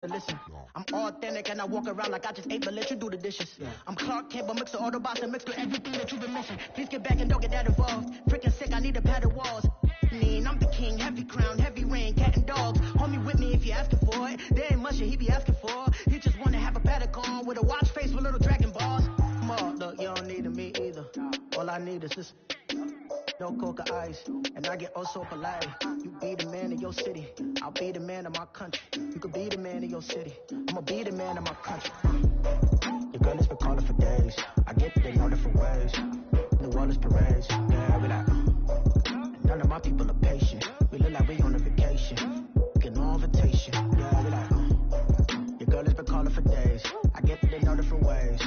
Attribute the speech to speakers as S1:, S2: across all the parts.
S1: Listen, I'm authentic and I walk around like I just ate, but let you do the dishes. I'm Clark Kent, but mix the Autobots and mix with everything that you've been missing. Please get back and don't get that involved. Freaking sick, I need a padded walls. I'm the king, heavy crown, heavy rain, cat and dogs. Homie with me if you're asking for it. There ain't much that he be asking for. He just wanna have a paddock on with a watch face with little dragon balls. Look, you don't need me either. All I need is this. No coca ice, and I get oh so polite. You be the man of your city, I'll be the man of my country. You could be the man of your city, I'ma be the man of my country. Your girl has been calling for days, I get they know different ways. New Orleans parades, yeah, we like. None of my people are patient, we look like we on a vacation. Get no invitation, yeah, we like. Your girl has been calling for days, I get they know different ways.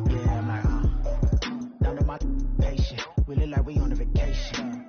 S1: Yeah, I'm like, none of my patient. We look like we on a vacation.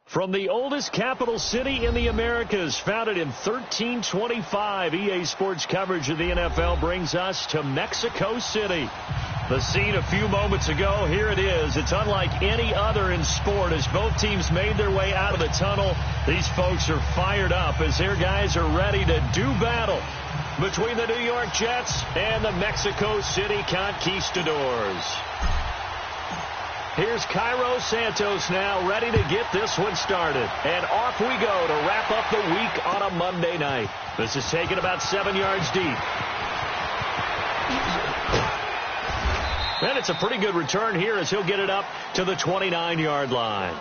S2: From the oldest capital city in the Americas, founded in 1325, EA Sports coverage of the NFL brings us to Mexico City. The scene a few moments ago, here it is. It's unlike any other in sport as both teams made their way out of the tunnel. These folks are fired up as their guys are ready to do battle between the New York Jets and the Mexico City Conquistadors. Here's Cairo Santos now ready to get this one started. And off we go to wrap up the week on a Monday night. This is taken about 7 yards deep. And it's a pretty good return here as he'll get it up to the 29-yard line.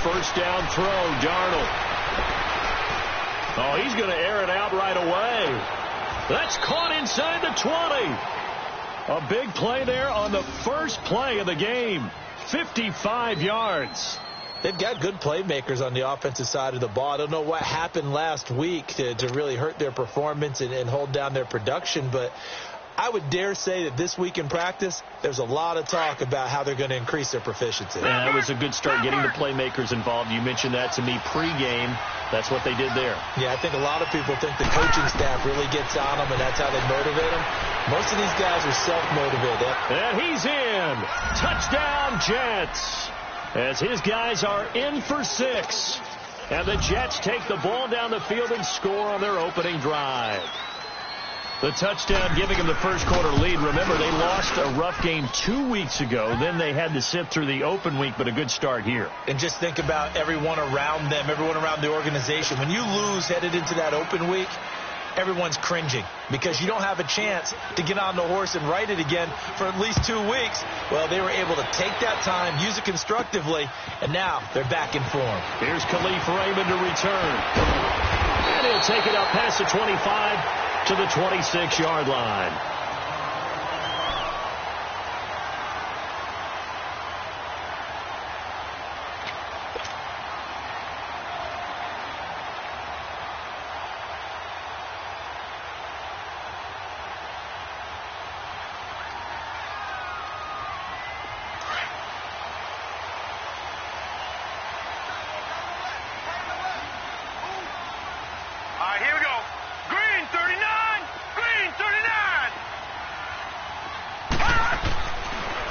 S2: First down throw, Darnold. Oh, he's going to air it out right away. That's caught inside the 20. A big play there on the first play of the game. 55 yards.
S3: They've got good playmakers on the offensive side of the ball. I don't know what happened last week to really hurt their performance and hold down their production, but I would dare say that this week in practice, there's a lot of talk about how they're going to increase their proficiency.
S2: Yeah, it was a good start getting the playmakers involved. You mentioned that to me pregame. That's what they did there.
S3: Yeah, I think a lot of people think the coaching staff really gets on them, and that's how they motivate them. Most of these guys are self-motivated.
S2: And he's in. Touchdown, Jets. As his guys are in for 6. And the Jets take the ball down the field and score on their opening drive. The touchdown giving them the first quarter lead. Remember, they lost a rough game 2 weeks ago. Then they had to sit through the open week, but a good start here.
S3: And just think about everyone around them, everyone around the organization. When you lose headed into that open week, everyone's cringing because you don't have a chance to get on the horse and ride it again for at least 2 weeks. Well, they were able to take that time, use it constructively, and now they're back in form.
S2: Here's Khalif Raymond to return. And he'll take it up past the 25 to the 26-yard line.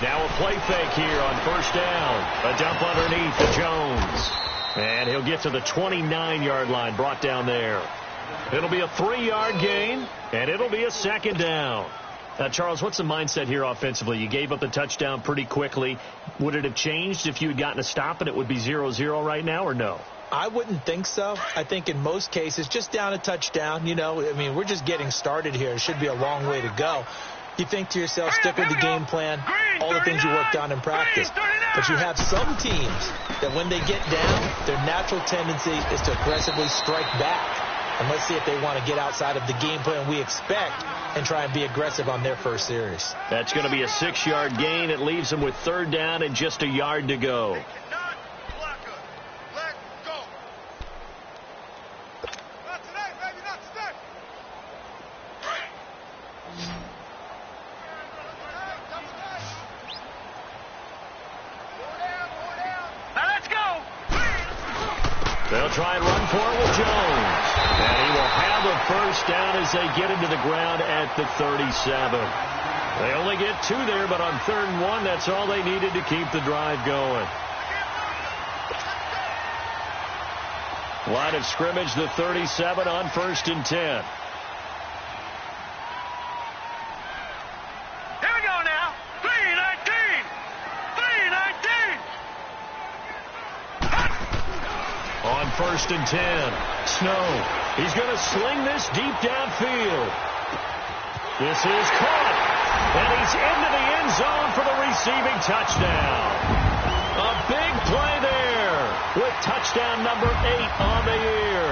S2: Now a play fake here on first down. A dump underneath to Jones. And he'll get to the 29-yard line, brought down there. It'll be a 3-yard gain, and it'll be a second down. Now, Charles, what's the mindset here offensively? You gave up the touchdown pretty quickly. Would it have changed if you had gotten a stop and it would be 0-0 right now, or no?
S3: I wouldn't think so. I think in most cases, just down a touchdown, we're just getting started here. It should be a long way to go. You think to yourself, stick with the game plan, all the things you worked on in practice. But you have some teams that when they get down, their natural tendency is to aggressively strike back. And let's see if they want to get outside of the game plan we expect and try and be aggressive on their first series.
S2: That's going to be a 6-yard gain. It leaves them with third down and just a yard to go. They'll try and run for it with Jones. And he will have a first down as they get into the ground at the 37. They only get 2 there, but on 3rd and 1, that's all they needed to keep the drive going. Line of scrimmage, the 37 on 1st and 10. On 1st and 10, Snow. He's going to sling this deep downfield. This is caught, and he's into the end zone for the receiving touchdown. A big play there with touchdown number 8 on the year.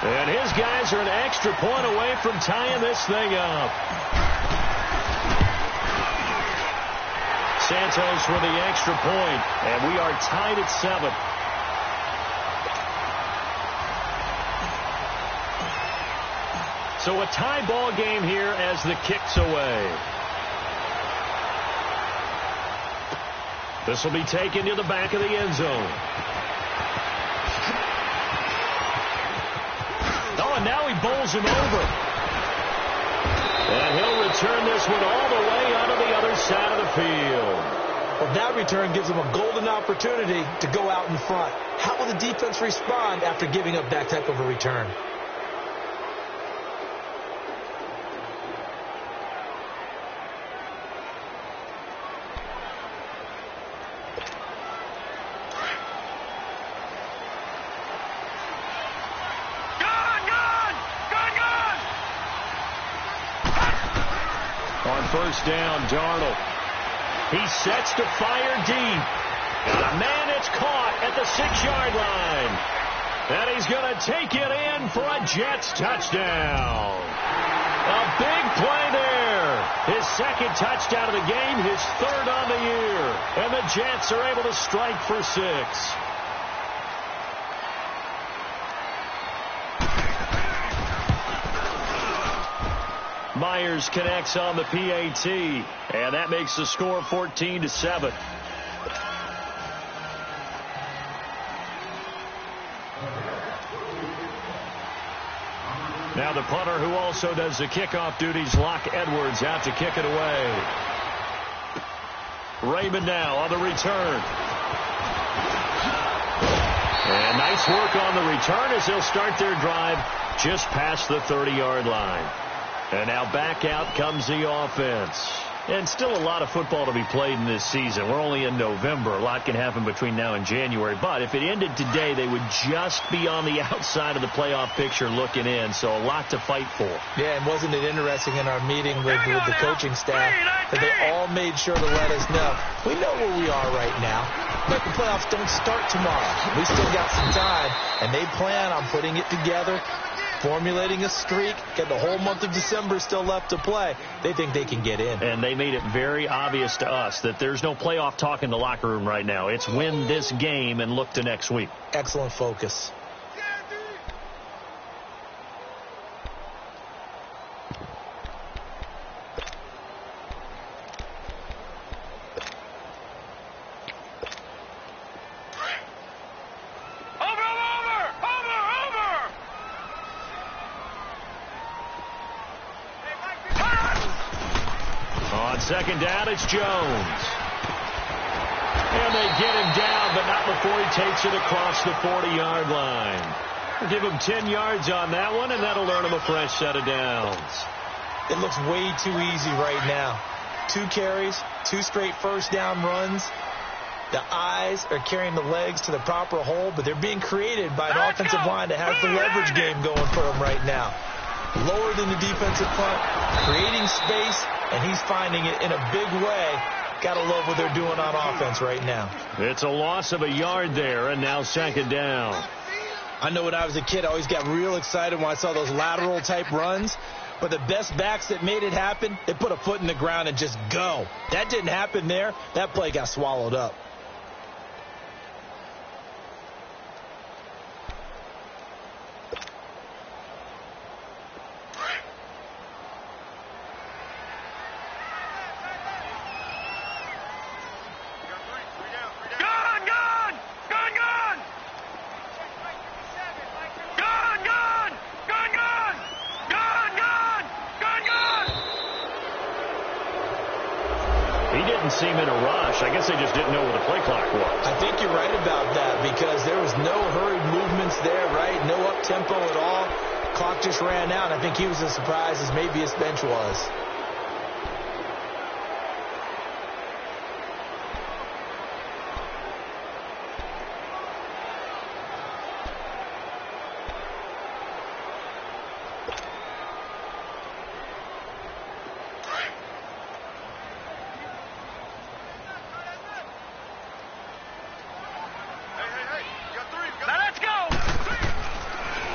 S2: And his guys are an extra point away from tying this thing up. Santos for the extra point, and we are tied at 7. So a tie ball game here as the kick's away. This will be taken to the back of the end zone. Oh, and now he bowls him over. And he'll return this one all the way onto the other side of the field.
S3: Well, that return gives him a golden opportunity to go out in front. How will the defense respond after giving up that type of a return?
S2: First down, Darnold. He sets to fire deep. And man, it's caught at the 6-yard line. And he's going to take it in for a Jets touchdown. A big play there. His second touchdown of the game, his 3rd on the year. And the Jets are able to strike for 6. Myers connects on the PAT, and that makes the score 14-7. Now the punter who also does the kickoff duties, Locke Edwards, out to kick it away. Raymond now on the return. And nice work on the return as they'll start their drive just past the 30-yard line. And now back out comes the offense. And still a lot of football to be played in this season. We're only in November. A lot can happen between now and January. But if it ended today, they would just be on the outside of the playoff picture looking in. So a lot to fight for.
S3: Yeah, and wasn't it interesting in our meeting with the coaching staff that they all made sure to let us know, we know where we are right now, but the playoffs don't start tomorrow. We still got some time, and they plan on putting it together, formulating a streak, get the whole month of December still left to play. They think they can get in.
S2: And they made it very obvious to us that there's no playoff talk in the locker room right now. It's win this game and look to next week.
S3: Excellent focus.
S2: Second down, it's Jones. And they get him down, but not before he takes it across the 40-yard line. We'll give him 10 yards on that one, and that'll earn him a fresh set of downs.
S3: It looks way too easy right now. 2 carries, 2 straight first down runs. The eyes are carrying the legs to the proper hole, but they're being created by an offensive line that has the leverage game going for them right now. Lower than the defensive front, creating space, and he's finding it in a big way. Got to love what they're doing on offense right now.
S2: It's a loss of a yard there, and now second down.
S3: I know when I was a kid, I always got real excited when I saw those lateral-type runs. But the best backs that made it happen, they put a foot in the ground and just go. That didn't happen there. That play got swallowed up.
S2: Seem in a rush. I guess they just didn't know where the play clock was.
S3: I think you're right about that because there was no hurried movements there, right? No up-tempo at all. Clock just ran out. I think he was as surprised as maybe his bench was.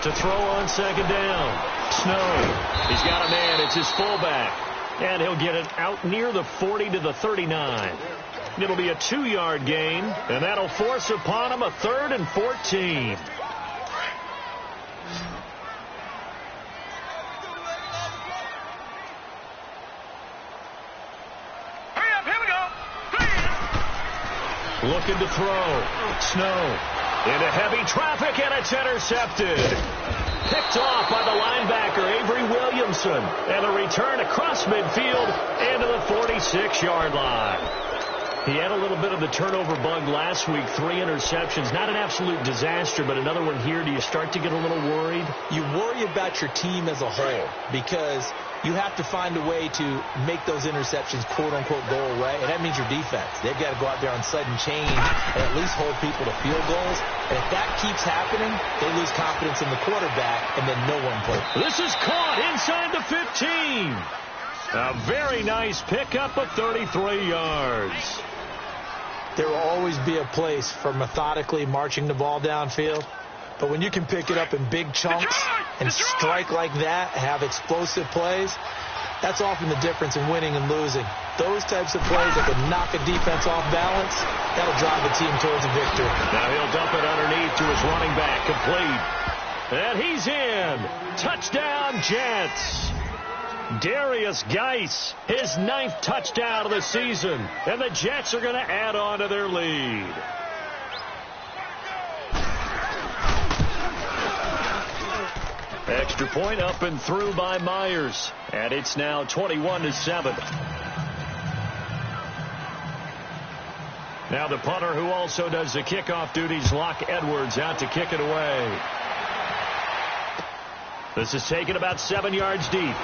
S2: To throw on second down. Snow. He's got a man. It's his fullback. And he'll get it out near the 40 to the 39. It'll be a 2-yard gain, and that'll force upon him a 3rd and 14.
S4: Hurry up, here we go.
S2: Looking to throw. Snow. Into heavy traffic, and it's intercepted. Picked off by the linebacker, Avery Williamson. And a return across midfield into the 46-yard line. He had a little bit of the turnover bug last week, 3 interceptions. Not an absolute disaster, but another one here. Do you start to get a little worried?
S3: You worry about your team as a whole because you have to find a way to make those interceptions, quote-unquote, go away, and that means your defense. They've got to go out there on sudden change and at least hold people to field goals. And if that keeps happening, they lose confidence in the quarterback, and then no one plays.
S2: This is caught inside the 15. A very nice pickup of 33 yards.
S3: There will always be a place for methodically marching the ball downfield. But when you can pick it up in big chunks and strike like that, have explosive plays, that's often the difference in winning and losing. Those types of plays that can knock a defense off balance, that'll drive the team towards a victory.
S2: Now he'll dump it underneath to his running back, complete. And he's in. Touchdown, Jets. Darius Geis, his 9th touchdown of the season. And the Jets are going to add on to their lead. Extra point up and through by Myers. And it's now 21-7. Now the punter who also does the kickoff duties, Locke Edwards, out to kick it away. This is taken about 7 yards deep.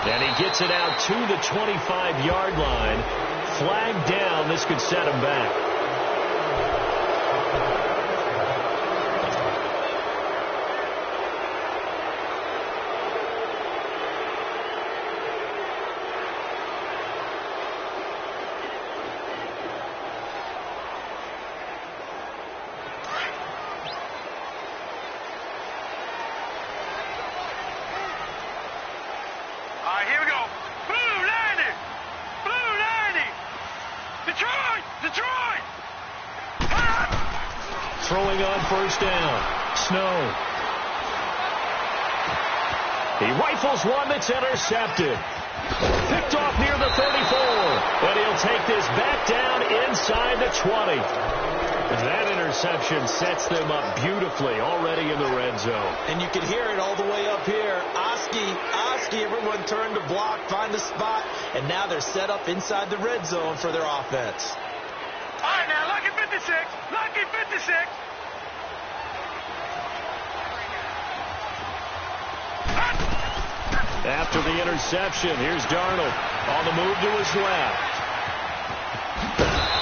S2: And he gets it out to the 25-yard line. Flag down. This could set him back. Throwing on first down. Snow. He rifles one that's intercepted. Picked off near the 34. And he'll take this back down inside the 20. And that interception sets them up beautifully already in the red zone.
S3: And you can hear it all the way up here. Oski, everyone turned to block, find the spot, and now they're set up inside the red zone for their offense.
S4: All right, now, lucky 56. Lucky 56.
S2: After the interception, here's Darnold on the move to his left.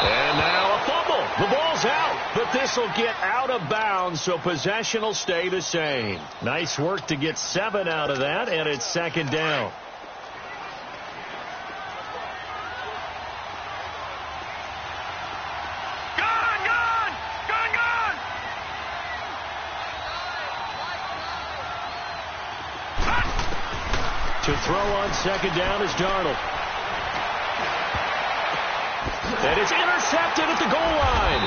S2: And now a fumble. The ball's out, but this will get out of bounds, so possession will stay the same. Nice work to get 7 out of that, and it's second down. To throw on second down is Darnold. And it's intercepted at the goal line.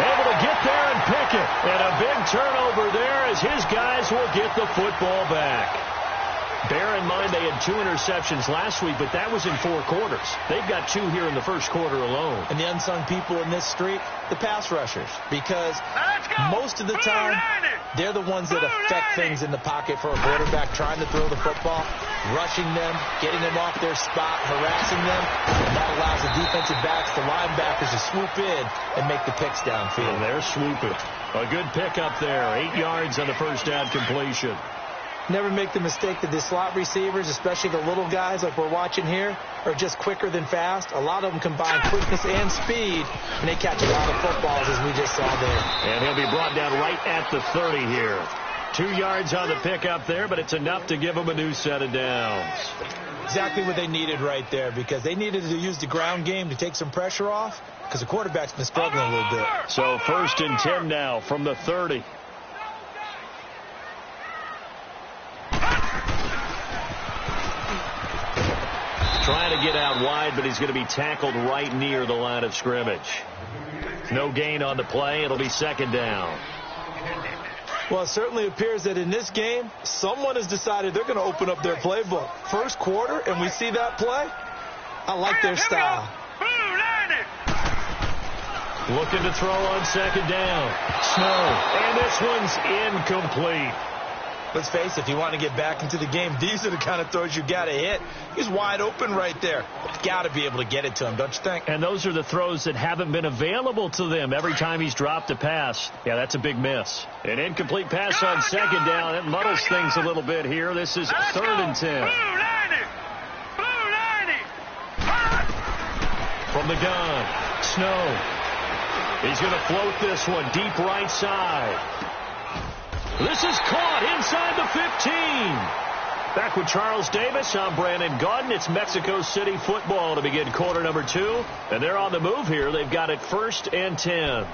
S2: Able to get there and pick it. And a big turnover there as his guys will get the football back. Bear in mind they had 2 interceptions last week, but that was in 4 quarters. They've got 2 here in the first quarter alone.
S3: And the unsung people in this streak, the pass rushers, because most of the time they're the ones that affect things in the pocket for a quarterback trying to throw the football, rushing them, getting them off their spot, harassing them, and that allows the defensive backs, the linebackers to swoop in and make the picks downfield.
S2: And they're swooping. A good pick up there, 8 yards on the first down completion.
S3: Never make the mistake that the slot receivers, especially the little guys like we're watching here, are just quicker than fast. A lot of them combine quickness and speed, and they catch a lot of footballs, as we just saw there.
S2: And he'll be brought down right at the 30 here. 2 yards on the pickup there, but it's enough to give them a new set of downs.
S3: Exactly what they needed right there, because they needed to use the ground game to take some pressure off, because the quarterback's been struggling a little bit.
S2: So 1st and 10 now from the 30. Trying to get out wide, but he's going to be tackled right near the line of scrimmage. No gain on the play. It'll be second down.
S3: Well, it certainly appears that in this game, someone has decided they're going to open up their playbook. First quarter, and we see that play. I like their style.
S2: Looking to throw on second down. Snow. And this one's incomplete.
S3: Let's face it, if you want to get back into the game, these are the kind of throws you got to hit. He's wide open right there. Got to be able to get it to him, don't you think?
S2: And those are the throws that haven't been available to them every time he's dropped a pass. Yeah, that's a big miss. An incomplete pass on second down. It muddles things a little bit here. This is 3rd and 10. From the gun, Snow. He's going to float this one deep right side. This is caught inside the 15. Back with Charles Davis, I'm Brandon Gaudin. It's Mexico City football to begin quarter number 2. And they're on the move here. They've got it 1st and 10.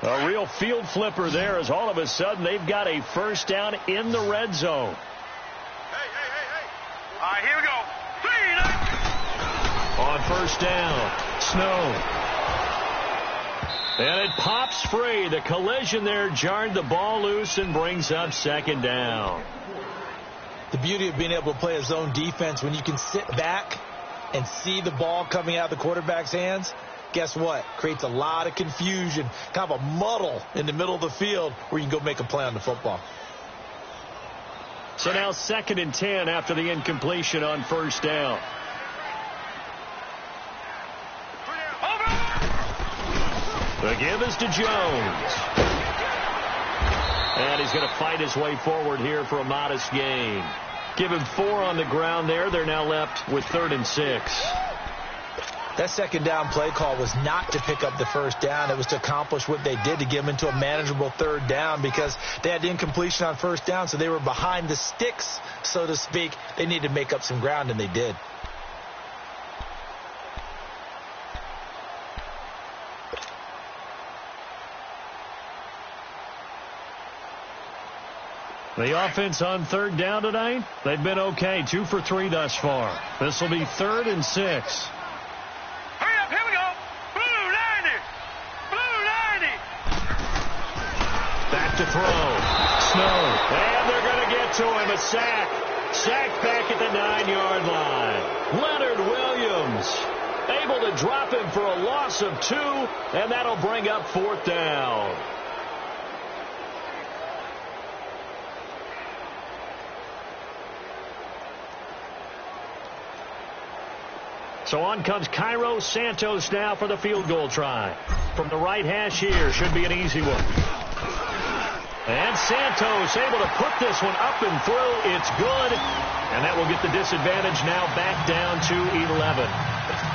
S2: A real field flipper there as all of a sudden they've got a first down in the red zone.
S4: Hey. All right, here we go. 3.
S2: On first down, Snow. And it pops free. The collision there jarred the ball loose and brings up second down.
S3: The beauty of being able to play a zone defense, when you can sit back and see the ball coming out of the quarterback's hands, guess what? Creates a lot of confusion, kind of a muddle in the middle of the field where you can go make a play on the football.
S2: So now 2nd and 10 after the incompletion on first down. The give is to Jones. And he's going to fight his way forward here for a modest gain. Give him 4 on the ground there. They're now left with 3rd and 6.
S3: That second down play call was not to pick up the first down. It was to accomplish what they did, to get them into a manageable 3rd down, because they had the incompletion on first down, so they were behind the sticks, so to speak. They needed to make up some ground, and they did.
S2: The offense on 3rd down tonight, they've been okay. 2 for 3 thus far. This will be 3rd and 6.
S4: Hurry up, here we go. Blue 90. Blue 90.
S2: Back to throw. Snow. And they're going to get to him. A sack. Sacked back at the 9-yard line. Leonard Williams able to drop him for a loss of 2, and that'll bring up 4th down. So on comes Cairo Santos now for the field goal try. From the right hash here, should be an easy one. And Santos able to put this one up and through. It's good. And that will get the disadvantage now back down to 11.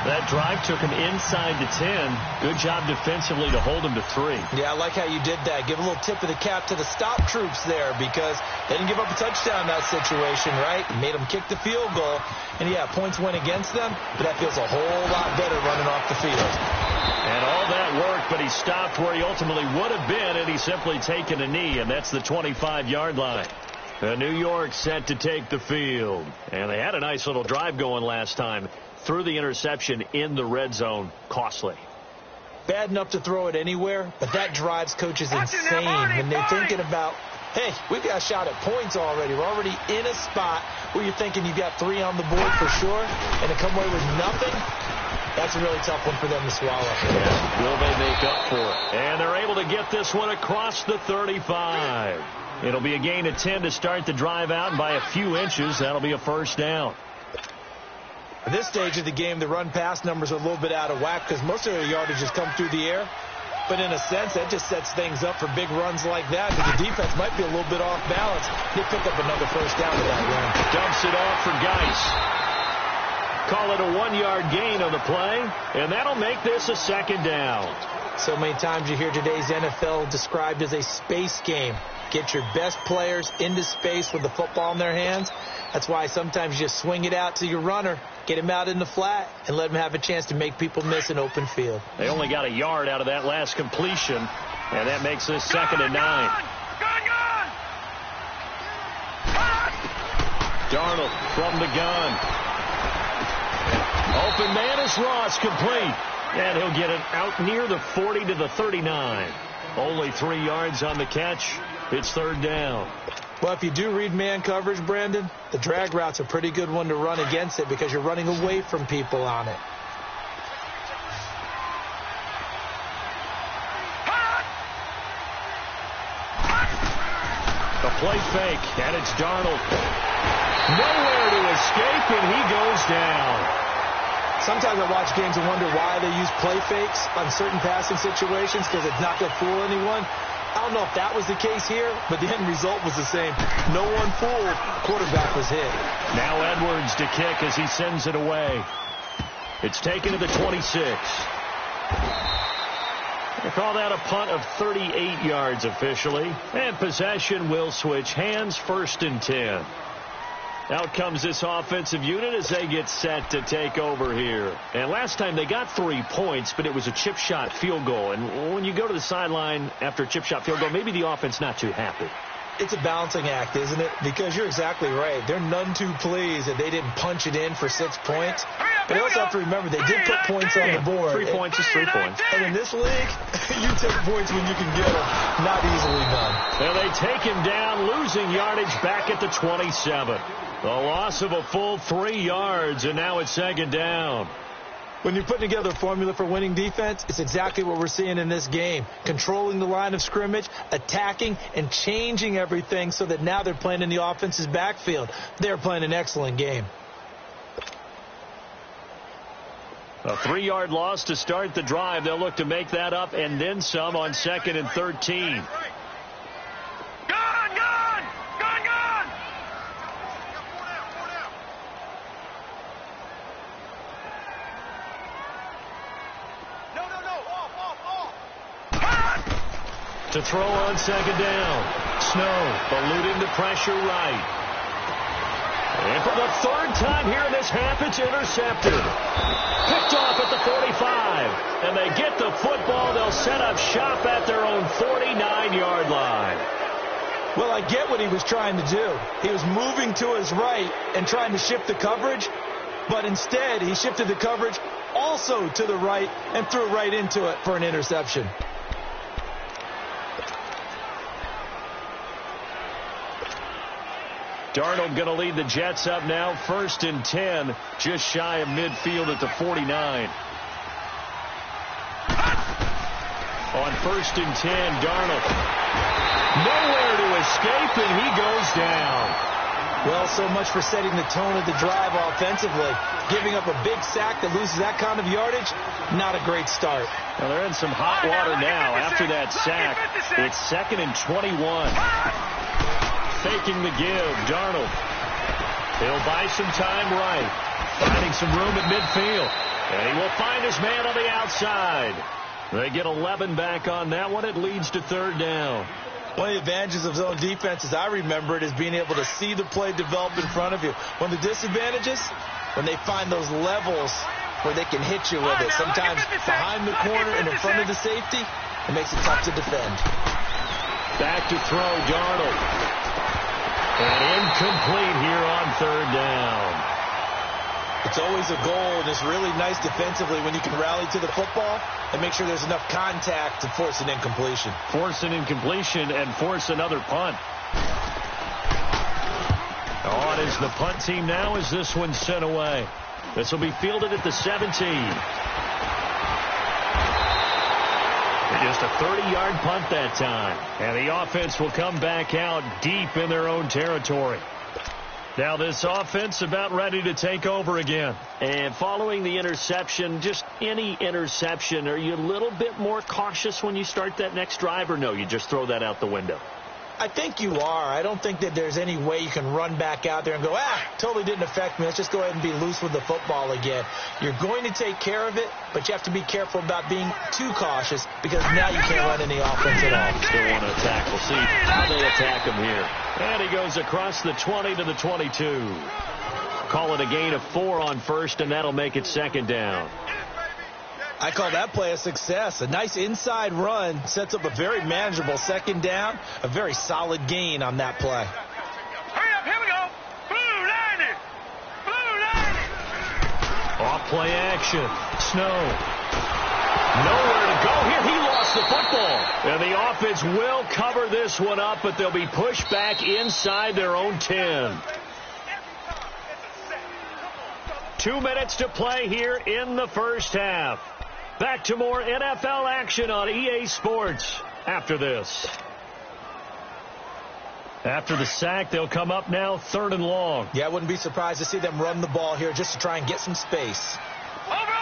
S2: That drive took him inside the 10. Good job defensively to hold him to 3.
S3: Yeah, I like how you did that. Give a little tip of the cap to the stop troops there, because they didn't give up a touchdown in that situation, right? Made them kick the field goal. And, yeah, points went against them, but that feels a whole lot better running off the field.
S2: And all that work, but he stopped where he ultimately would have been, and he's simply taken a knee, and that's the 25-yard line. New York set to take the field. And they had a nice little drive going last time. Threw the interception in the red zone. Costly.
S3: Bad enough to throw it anywhere, but that drives coaches insane when they're thinking about, hey, we've got a shot at points already. We're already in a spot where you're thinking you've got 3 on the board for sure, and to come away with nothing, that's a really tough one for them to swallow.
S2: Yeah. Will they make up for it? And they're able to get this one across the 35. It'll be a gain of 10 to start the drive out, and by a few inches, that'll be a first down.
S3: At this stage of the game, the run-pass numbers are a little bit out of whack because most of their yardage has come through the air. But in a sense, that just sets things up for big runs like that. But the defense might be a little bit off balance. They pick up another first down with that run.
S2: Dumps it off for Geis. Call it a 1-yard gain on the play, and that'll make this a second down.
S3: So many times you hear today's NFL described as a space game. Get your best players into space with the football in their hands. That's why sometimes you just swing it out to your runner, get him out in the flat, and let him have a chance to make people miss an open field.
S2: They only got a yard out of that last completion, and that makes this 2nd and 9. Darnold from the gun. Open man is Ross, complete. And he'll get it out near the 40 to the 39. Only 3 yards on the catch. It's 3rd down.
S3: Well, if you do read man coverage, Brandon, the drag route's a pretty good one to run against it because you're running away from people on it.
S2: The play fake, and it's Darnold. Nowhere to escape, and he goes down.
S3: Sometimes I watch games and wonder why they use play fakes on certain passing situations, because it's not going to fool anyone. I don't know if that was the case here, but the end result was the same. No one fooled. Quarterback was hit.
S2: Now Edwards to kick as he sends it away. It's taken to the 26. They call that a punt of 38 yards officially. And possession will switch hands, 1st and 10. Out comes this offensive unit as they get set to take over here. And last time they got 3 points, but it was a chip shot field goal. And when you go to the sideline after a chip shot field goal, maybe the offense not too happy.
S3: It's a balancing act, isn't it? Because you're exactly right. They're none too pleased that they didn't punch it in for 6 points. But you also have to remember they did put points on the board.
S2: 3 points is 3 points.
S3: And in this league, you take points when you can get them. Not easily done.
S2: And they take him down, losing yardage back at the 27. The loss of a full 3 yards, and now it's 2nd down.
S3: When you put together a formula for winning defense, it's exactly what we're seeing in this game. Controlling the line of scrimmage, attacking, and changing everything so that now they're playing in the offense's backfield. They're playing an excellent game.
S2: A 3-yard loss to start the drive. They'll look to make that up and then some on 2nd and 13.
S4: Go!
S2: To throw on second down. Snow eluding the pressure right. And for the third time here in this half, it's intercepted. Picked off at the 45. And they get the football. They'll set up shop at their own 49-yard line.
S3: Well, I get what he was trying to do. He was moving to his right and trying to shift the coverage. But instead, he shifted the coverage also to the right and threw right into it for an interception.
S2: Darnold going to lead the Jets up now. 1st and 10, just shy of midfield at the 49. On 1st and 10, Darnold. Nowhere to escape, and he goes down.
S3: Well, so much for setting the tone of the drive offensively. Giving up a big sack that loses that kind of yardage, not a great start.
S2: Well, they're in some hot water now after that sack. It's 2nd and 21. Faking the give, Darnold. He'll buy some time right. Finding some room at midfield. And he will find his man on the outside. They get 11 back on that one. It leads to 3rd down.
S3: One of the advantages of zone defense, as I remember it, is being able to see the play develop in front of you. One of the disadvantages, when they find those levels where they can hit you with it. Sometimes behind the corner and in front of the safety, it makes it tough to defend.
S2: Back to throw, Darnold. And incomplete here on 3rd down.
S3: It's always a goal, and it's really nice defensively when you can rally to the football and make sure there's enough contact to force an incompletion.
S2: Force an incompletion and force another punt. On is the punt team now as this one's sent away. This will be fielded at the 17. Just a 30-yard punt that time. And the offense will come back out deep in their own territory. Now this offense about ready to take over again. And following the interception, just any interception, are you a little bit more cautious when you start that next drive, or no, you just throw that out the window?
S3: I think you are. I don't think that there's any way you can run back out there and go, totally didn't affect me. Let's just go ahead and be loose with the football again. You're going to take care of it, but you have to be careful about being too cautious because now you can't run any offense at all.
S2: Still want to attack. We'll see how they attack him here. And he goes across the 20 to the 22. Call it a gain of 4 on 1st, and that'll make it 2nd down.
S3: I call that play a success. A nice inside run sets up a very manageable 2nd down. A very solid gain on that play.
S4: Hurry up, here we go. Blue 90. Blue 90.
S2: Off play action. Snow. Nowhere to go here. He lost the football. And the offense will cover this one up, but they'll be pushed back inside their own 10. 2 minutes to play here in the first half. Back to more NFL action on EA Sports after this. After the sack, they'll come up now 3rd and long.
S3: Yeah, I wouldn't be surprised to see them run the ball here just to try and get some space.
S4: Over.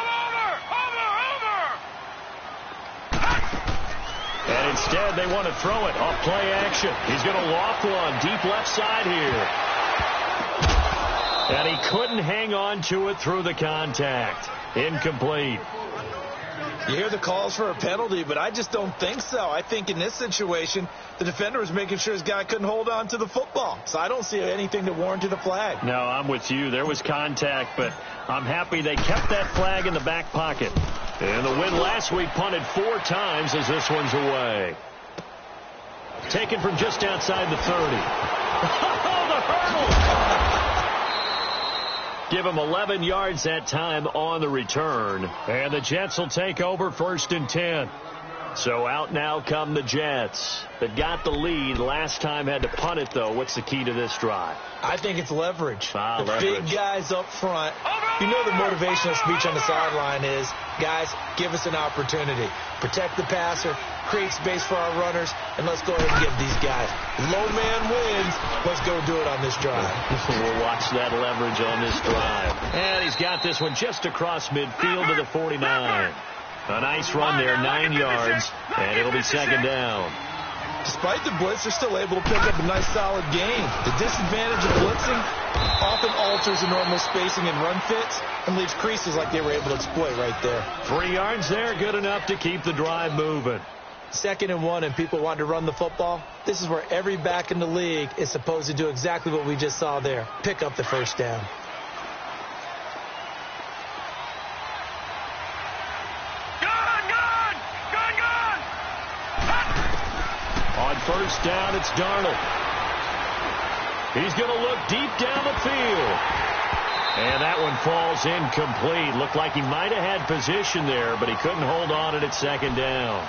S2: And instead, they want to throw it off play action. He's going to loft one deep left side here. And he couldn't hang on to it through the contact. Incomplete.
S3: You hear the calls for a penalty, but I just don't think so. I think in this situation, the defender was making sure his guy couldn't hold on to the football. So I don't see anything to warrant a flag.
S2: No, I'm with you. There was contact, but I'm happy they kept that flag in the back pocket. And the win last week punted 4 times as this one's away. Taken from just outside the 30. Oh, the hurdle! Give him 11 yards that time on the return. And the Jets will take over 1st and 10. So out now come the Jets that got the lead. Last time had to punt it, though. What's the key to this drive?
S3: I think it's leverage. The
S2: leverage.
S3: Big guys up front. You know the motivational speech on the sideline is, guys, give us an opportunity. Protect the passer, create space for our runners, and let's go ahead and give these guys. Low man wins. Let's go do it on this drive.
S2: We'll watch that leverage on this drive. And he's got this one just across midfield to the 49. A nice run there, 9 yards, and it'll be 2nd down.
S3: Despite the blitz, they're still able to pick up a nice solid gain. The disadvantage of blitzing often alters the normal spacing and run fits and leaves creases like they were able to exploit right there.
S2: 3 yards there, good enough to keep the drive moving.
S3: 2nd and 1 and people want to run the football, this is where every back in the league is supposed to do exactly what we just saw there. Pick up the first down.
S2: On first down, it's Darnold. He's going to look deep down the field. And that one falls incomplete. Looked like he might have had position there, but he couldn't hold on at 2nd down.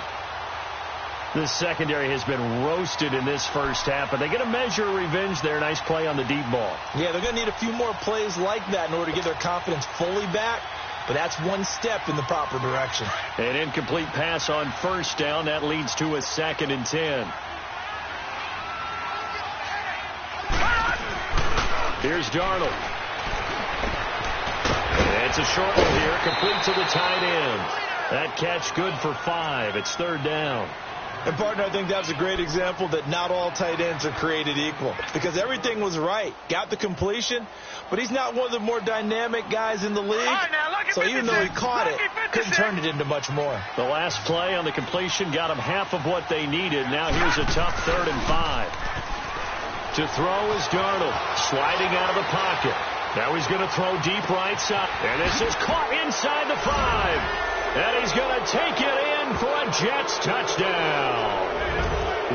S2: This secondary has been roasted in this first half, but they get a measure of revenge there. Nice play on the deep ball. Yeah, they're going to need a few more plays like that in order to get their confidence fully back, but that's one step in the proper direction. An incomplete pass on first down. That leads to a 2nd and 10. Here's Darnold. It's a short one here, complete to the tight end. That catch good for 5. It's 3rd down. And, partner, I think that's a great example that not all tight ends are created equal, because everything was right. Got the completion, but he's not one of the more dynamic guys in the league. Right, now, so even though he caught it, couldn't turn it into much more. The last play on the completion got him half of what they needed. Now here's a tough 3rd and 5. To throw is Darnold, sliding out of the pocket. Now he's going to throw deep right side. And this is caught inside the 5. And he's going to take it in for a Jets touchdown.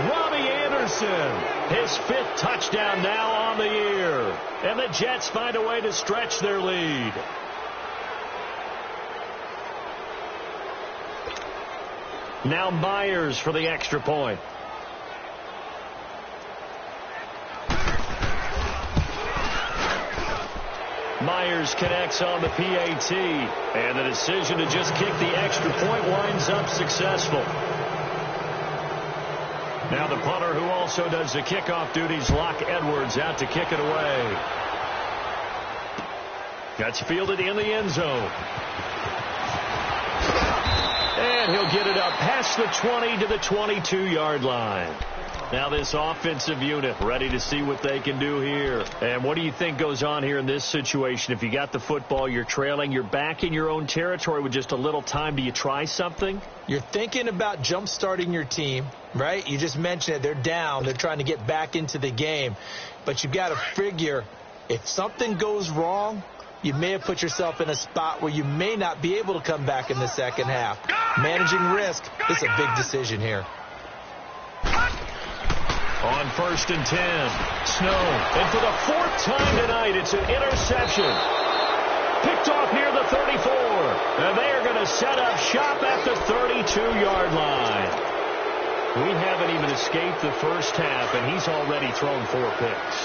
S2: Robbie Anderson, his 5th touchdown now on the year. And the Jets find a way to stretch their lead. Now Myers for the extra point. Myers connects on the PAT, and the decision to just kick the extra point winds up successful. Now the punter, who also does the kickoff duties, Locke Edwards, out to kick it away. That's fielded in the end zone. And he'll get it up past the 20 to the 22-yard line. Now this offensive unit ready to see what they can do here. And what do you think goes on here in this situation? If you got the football, you're trailing, you're back in your own territory with just a little time. Do you try something? You're thinking about jump-starting your team, right? You just mentioned it. They're down. They're trying to get back into the game. But you've got to figure if something goes wrong, you may have put yourself in a spot where you may not be able to come back in the second half. Managing risk is a big decision here. On 1st and 10, Snow. And for the 4th time tonight, it's an interception. Picked off near the 34. And they are going to set up shop at the 32-yard line. We haven't even escaped the first half, and he's already thrown 4 picks.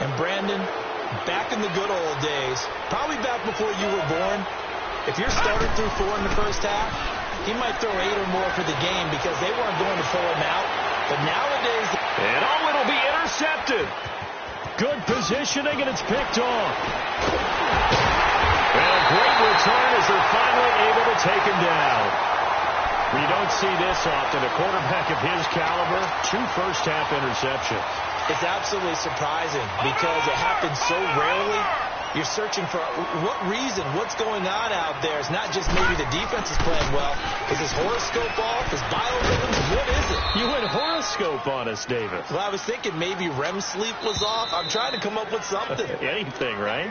S2: And Brandon, back in the good old days, probably back before you were born, if your starter threw 4 in the first half, he might throw 8 or more for the game because they weren't going to pull him out. But nowadays... And it'll be intercepted. Good positioning, and it's picked off. And a great return as they're finally able to take him down. We don't see this often. A quarterback of his caliber, 2 first-half interceptions. It's absolutely surprising because it happens so rarely. You're searching for what reason, what's going on out there. It's not just maybe the defense is playing well. Is his horoscope off? His biorhythms? What is it? You went horoscope on us, David. Well, I was thinking maybe REM sleep was off. I'm trying to come up with something. Anything, right?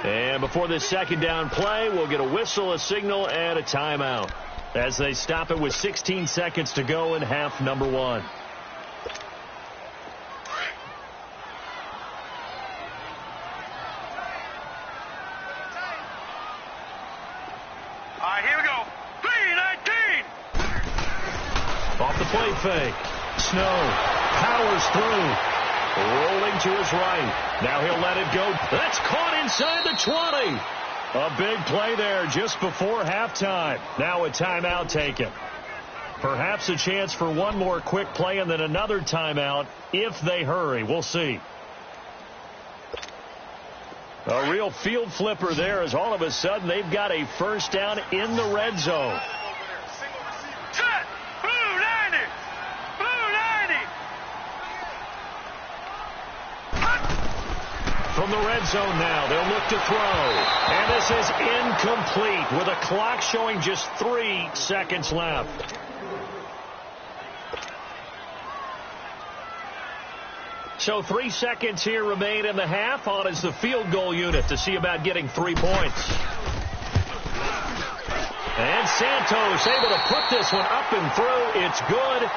S2: And before this 2nd down play, we'll get a whistle, a signal, and a timeout as they stop it with 16 seconds to go in half number 1.
S4: Here we go. 3-19.
S2: Off the play fake. Snow powers through. Rolling to his right. Now he'll let it go. That's caught inside the 20. A big play there just before halftime. Now a timeout taken. Perhaps a chance for one more quick play and then another timeout if they hurry. We'll see. A real field flipper there as all of a sudden they've got a first down in the red zone.
S4: Set. Blue 90. Blue 90.
S2: From the red zone now, they'll look to throw. And this is incomplete with a clock showing just 3 seconds left. So 3 seconds here remain in the half. On is the field goal unit to see about getting 3 points. And Santos able to put this one up and through. It's good.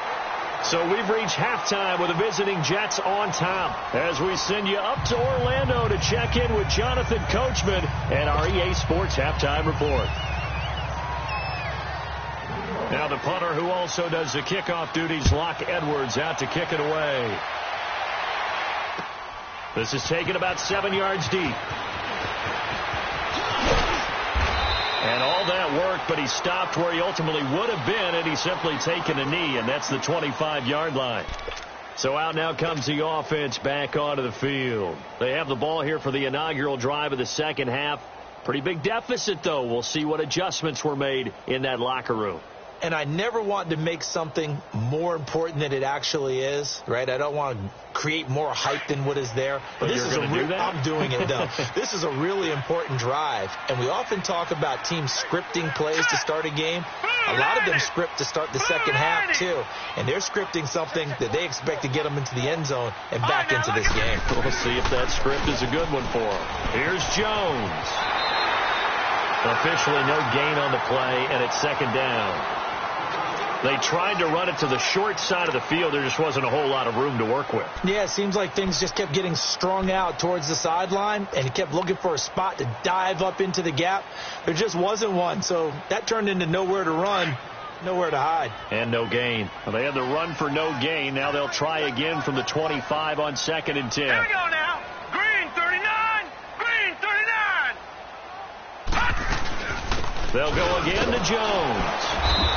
S2: So we've reached halftime with the visiting Jets on top. As we send you up to Orlando to check in with Jonathan Coachman and our EA Sports Halftime Report. Now the punter who also does the kickoff duties, Locke Edwards, out to kick it away. This is taken about 7 yards deep. And all that worked, but he stopped where he ultimately would have been had he simply taken a knee, and that's the 25-yard line. So out now comes the offense back onto the field. They have the ball here for the inaugural drive of the second half. Pretty big deficit, though. We'll see what adjustments were made in that locker room.
S3: And I never want to make something more important than it actually is, right? I don't want to create more hype than what is there.
S2: But this is
S3: I'm doing it, though. This is a really important drive. And we often talk about teams scripting plays to start a game. A lot of them script to start the second half, too. And they're scripting something that they expect to get them into the end zone and back into this game.
S2: We'll see if that script is a good one for them. Here's Jones. Officially no gain on the play, and it's second down. They tried to run it to the short side of the field. There just wasn't a whole lot of room to work with.
S3: Yeah, it seems like things just kept getting strung out towards the sideline, and he kept looking for a spot to dive up into the gap. There just wasn't one, so that turned into nowhere to run, nowhere to hide.
S2: And no gain. Well, they had the run for no gain. Now they'll try again from the 25 on 2nd and 10.
S4: Here we go now. Green 39. Green 39.
S2: They'll go again to Jones.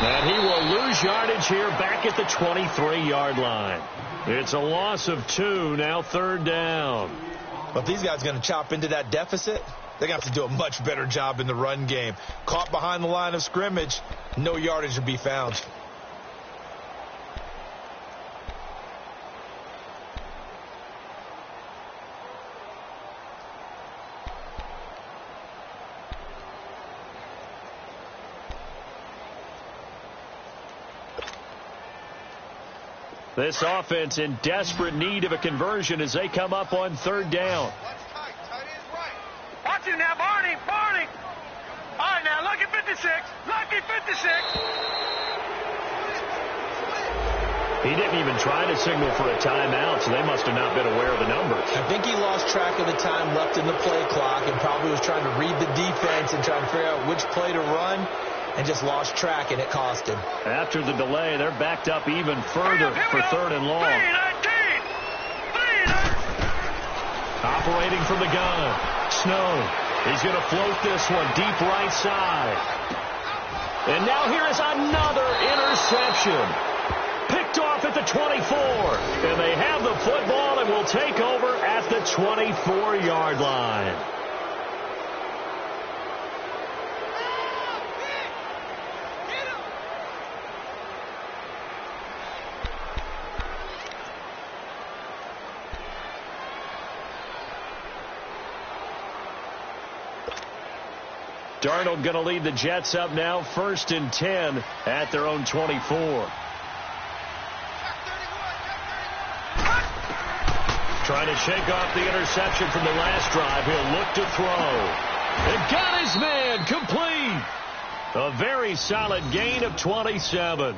S2: And he will lose yardage here back at the 23-yard line. It's a loss of 2, now 3rd down.
S3: But if these guys are going to chop into that deficit, they're going to have to do a much better job in the run game. Caught behind the line of scrimmage, no yardage to be found.
S2: This offense in desperate need of a conversion as they come up on 3rd down.
S4: Watch it now, Barney. Barney. All right, now, lucky 56. Lucky 56.
S2: He didn't even try to signal for a timeout, so they must have not been aware of the numbers.
S3: I think he lost track of the time left in the play clock and probably was trying to read the defense and trying to figure out which play to run, and just lost track, and it cost him.
S2: After the delay, they're backed up even further for 3rd and long.
S4: 3-19.
S2: Operating from the gun. Snow. He's going to float this one deep right side. And now here is another interception. Picked off at the 24. And they have the football and will take over at the 24-yard line. Darnold going to lead the Jets up now, 1st and 10 at their own 24. Trying to shake off the interception from the last drive. He'll look to throw. And got his man complete. A very solid gain of 27.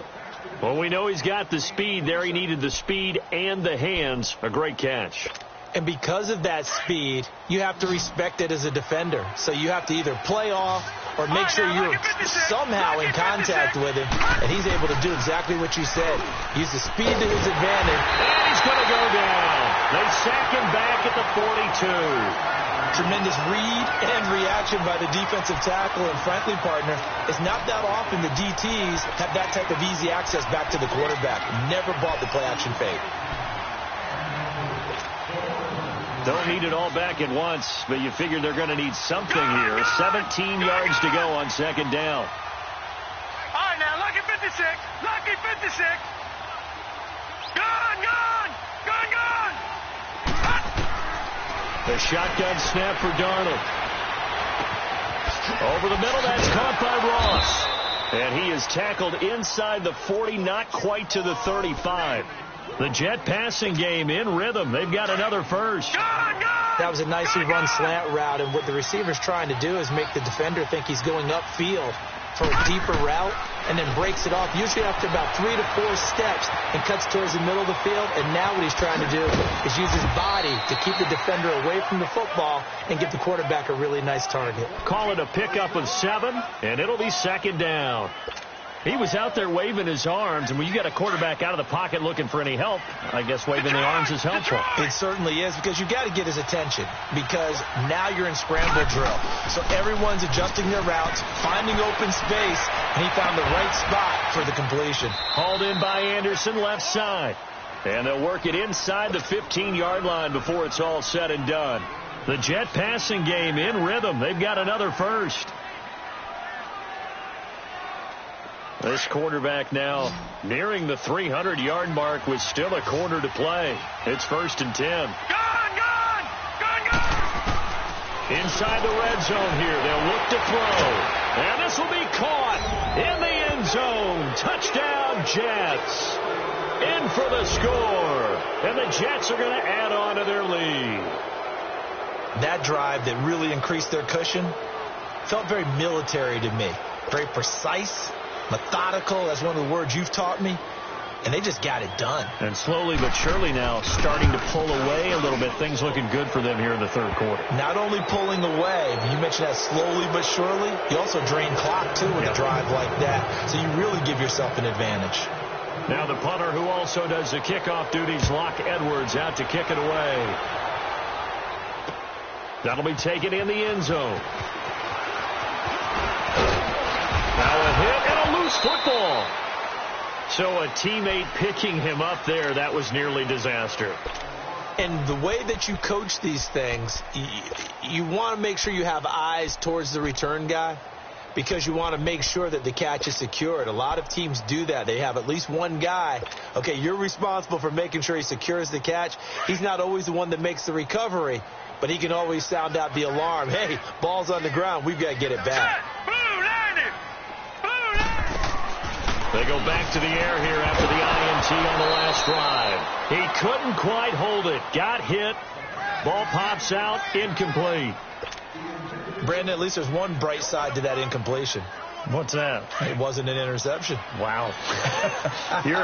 S2: Well, we know he's got the speed there. He needed the speed and the hands. A great catch.
S3: And because of that speed, you have to respect it as a defender. So you have to either play off or make sure you're somehow in contact with him. And he's able to do exactly what you said. Use the speed to his advantage.
S2: And he's going to go down. They sack him back at the 42.
S3: Tremendous read and reaction by the defensive tackle. And frankly, partner, it's not that often the DTs have that type of easy access back to the quarterback. Never bought the play action fake.
S2: Don't need it all back at once, but you figure they're going to need something here. 17 yards to go on 2nd down.
S4: All right, now, lucky 56. Lucky 56. Gone, gone. Gone, gone.
S2: The shotgun snap for Darnold. Over the middle, that's caught by Ross. And he is tackled inside the 40, not quite to the 35. The Jet passing game in rhythm. They've got another first.
S3: That was a nicely run slant route, and what the receiver's trying to do is make the defender think he's going upfield for a deeper route, and then breaks it off, usually after about 3 to 4 steps, and cuts towards the middle of the field. And now what he's trying to do is use his body to keep the defender away from the football and give the quarterback a really nice target.
S2: Call it a pickup of 7, and it'll be second down. He was out there waving his arms, and when you got a quarterback out of the pocket looking for any help, I guess waving the arms is helpful.
S3: It certainly is, because you got to get his attention, because now you're in scramble drill. So everyone's adjusting their routes, finding open space, and he found the right spot for the completion.
S2: Hauled in by Anderson, left side. And they'll work it inside the 15-yard line before it's all said and done. The Jet passing game in rhythm. They've got another first. This quarterback now nearing the 300-yard mark with still a quarter to play. It's 1st and 10.
S4: Gone!
S2: Inside the red zone here. They'll look to throw. And this will be caught in the end zone. Touchdown, Jets. In for the score. And the Jets are going to add on to their lead.
S3: That drive that really increased their cushion felt very military to me. Very precise. Methodical, that's one of the words you've taught me, and they just got it done.
S2: And slowly but surely now starting to pull away a little bit. Things looking good for them here in the third quarter.
S3: Not only pulling away, but you mentioned that slowly but surely, you also drain clock too with a drive like that, so you really give yourself an advantage.
S2: Now the punter who also does the kickoff duties, Locke Edwards, out to kick it away. That'll be taken in the end zone. Now a hit and a loose football. So a teammate picking him up there, that was nearly disaster.
S3: And the way that you coach these things, you want to make sure you have eyes towards the return guy, because you want to make sure that the catch is secured. A lot of teams do that. They have at least one guy. Okay, you're responsible for making sure he secures the catch. He's not always the one that makes the recovery, but he can always sound out the alarm. Hey, ball's on the ground. We've got to get it back.
S2: They go back to the air here after the INT on the last drive. He couldn't quite hold it. Got hit. Ball pops out. Incomplete.
S3: Brandon, at least there's one bright side to that incompletion.
S2: What's that?
S3: It wasn't an interception.
S2: Wow. You're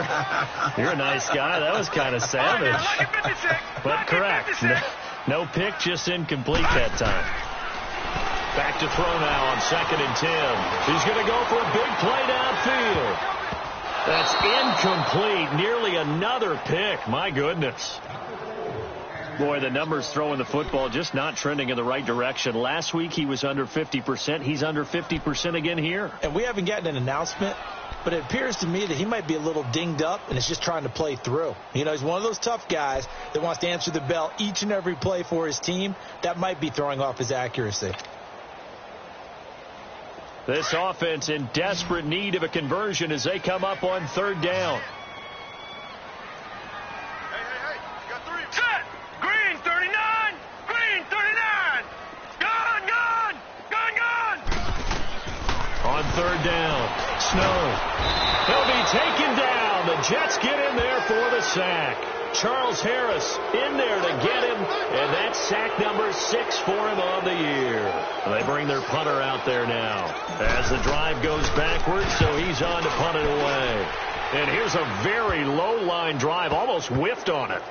S2: a nice guy. That was kind of savage. But correct. No pick, just incomplete that time. Back to throw now on 2nd and 10. He's going to go for a big play downfield. That's incomplete. Nearly another pick. My goodness. Boy, the numbers throwing the football just not trending in the right direction. Last week he was under 50%. He's under 50% again here.
S3: And we haven't gotten an announcement, but it appears to me that he might be a little dinged up and is just trying to play through. You know, he's one of those tough guys that wants to answer the bell each and every play for his team. That might be throwing off his accuracy.
S2: This offense in desperate need of a conversion as they come up on 3rd down.
S4: Hey, got 3. Set! Green 39! Green 39! Gone!
S2: On 3rd down, Snow. He'll be taken down. The Jets get in there for the sack. Charles Harris in there to get him, and that's sack number 6 for him on the year. They bring their punter out there now as the drive goes backwards, so he's on to punt it away. And here's a very low-line drive, almost whiffed on it.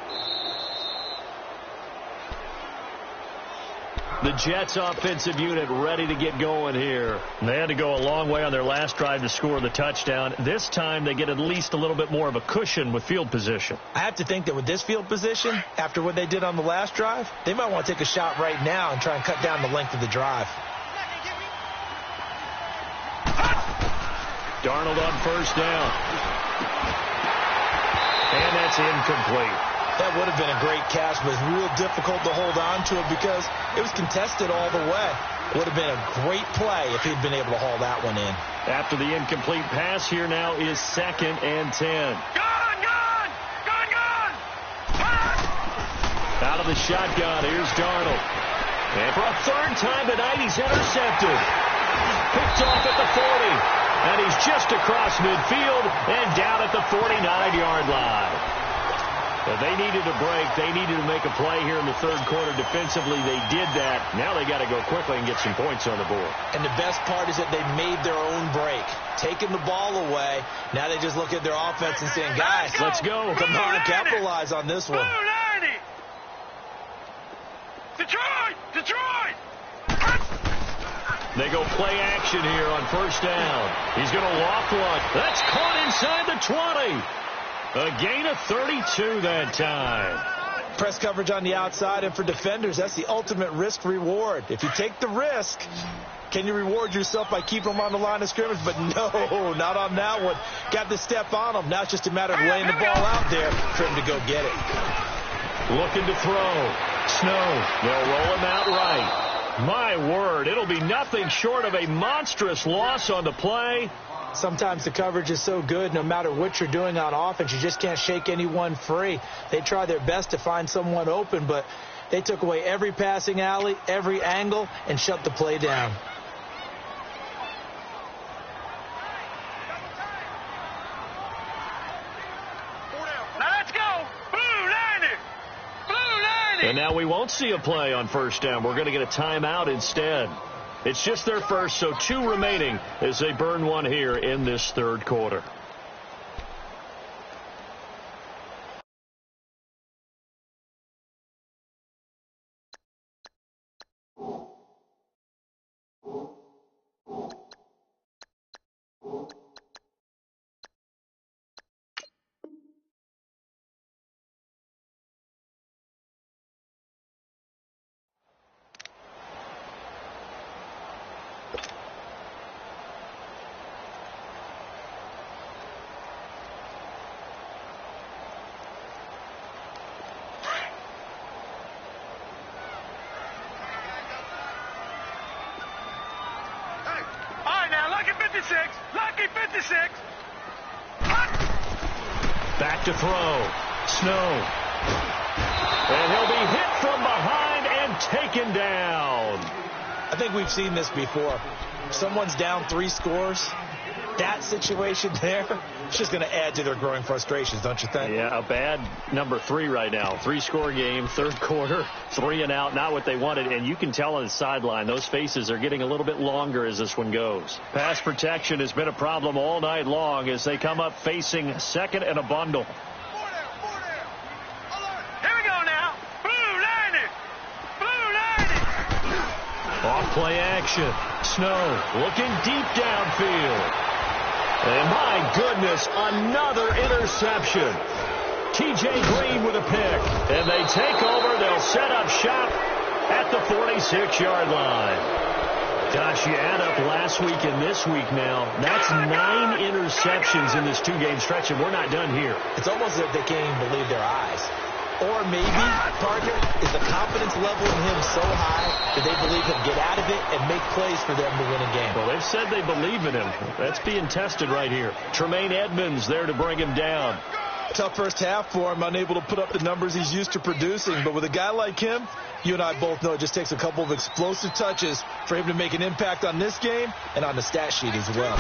S2: The Jets offensive unit ready to get going here. They had to go a long way on their last drive to score the touchdown. This time they get at least a little bit more of a cushion with field position.
S3: I have to think that with this field position, after what they did on the last drive, they might want to take a shot right now and try and cut down the length of the drive.
S2: Darnold on 1st down. And that's incomplete.
S3: That would have been a great catch, but it's real difficult to hold on to it because it was contested all the way. It would have been a great play if he'd been able to haul that one in.
S2: After the incomplete pass, here now is 2nd and 10.
S4: Gone!
S2: Out of the shotgun, here's Darnold. And for a 3rd time tonight, he's intercepted. Picked off at the 40. And he's just across midfield and down at the 49-yard line. They needed a break. They needed to make a play here in the third quarter defensively. They did that. Now they got to go quickly and get some points on the board.
S3: And the best part is that they made their own break, taking the ball away. Now they just look at their offense and saying, guys,
S2: let's go.
S3: Come on, capitalize on this one.
S4: Detroit! Detroit!
S2: They go play action here on first down. He's going to loft one. That's caught inside the 20. A gain of 32 that time.
S3: Press coverage on the outside, and for defenders, that's the ultimate risk-reward. If you take the risk, can you reward yourself by keeping them on the line of scrimmage? But no, not on that one. Got the step on them. Now it's just a matter of laying the ball out there for him to go get it.
S2: Looking to throw. Snow. They'll roll him out right. My word, it'll be nothing short of a monstrous loss on the play.
S3: Sometimes the coverage is so good, no matter what you're doing on offense, you just can't shake anyone free. They try their best to find someone open, but they took away every passing alley, every angle, and shut the play down.
S4: Now let's go! Blue 90! Blue 90!
S2: And now we won't see a play on first down. We're going to get a timeout instead. It's just their first, so 2 remaining as they burn one here in this third quarter.
S4: Lucky 56.
S2: Back to throw. Snow. And he'll be hit from behind and taken down.
S3: I think we've seen this before. If someone's down 3 scores, that situation there, it's just going to add to their growing frustrations, don't you think?
S2: Yeah, a bad number 3 right now. 3-score game, third quarter, 3 and out, not what they wanted. And you can tell on the sideline, those faces are getting a little bit longer as this one goes. Pass protection has been a problem all night long as they come up facing second and a bundle.
S4: Here we go now. Blue 90. Blue 90.
S2: Off play action. Snow looking deep downfield. And my goodness, another interception. T.J. Green with a pick. And they take over. They'll set up shop at the 46-yard line. Gosh, you add up last week and this week now. That's 9 interceptions in this 2-game stretch, and we're not done here.
S3: It's almost as if they can't even believe their eyes. Or maybe, Parker, is the confidence level in him so high that they believe he'll get out of it and make plays for them to win a game.
S2: Well, they've said they believe in him. That's being tested right here. Tremaine Edmonds there to bring him down.
S3: Tough first half for him, unable to put up the numbers he's used to producing. But with a guy like him, you and I both know it just takes a couple of explosive touches for him to make an impact on this game and on the stat sheet as well.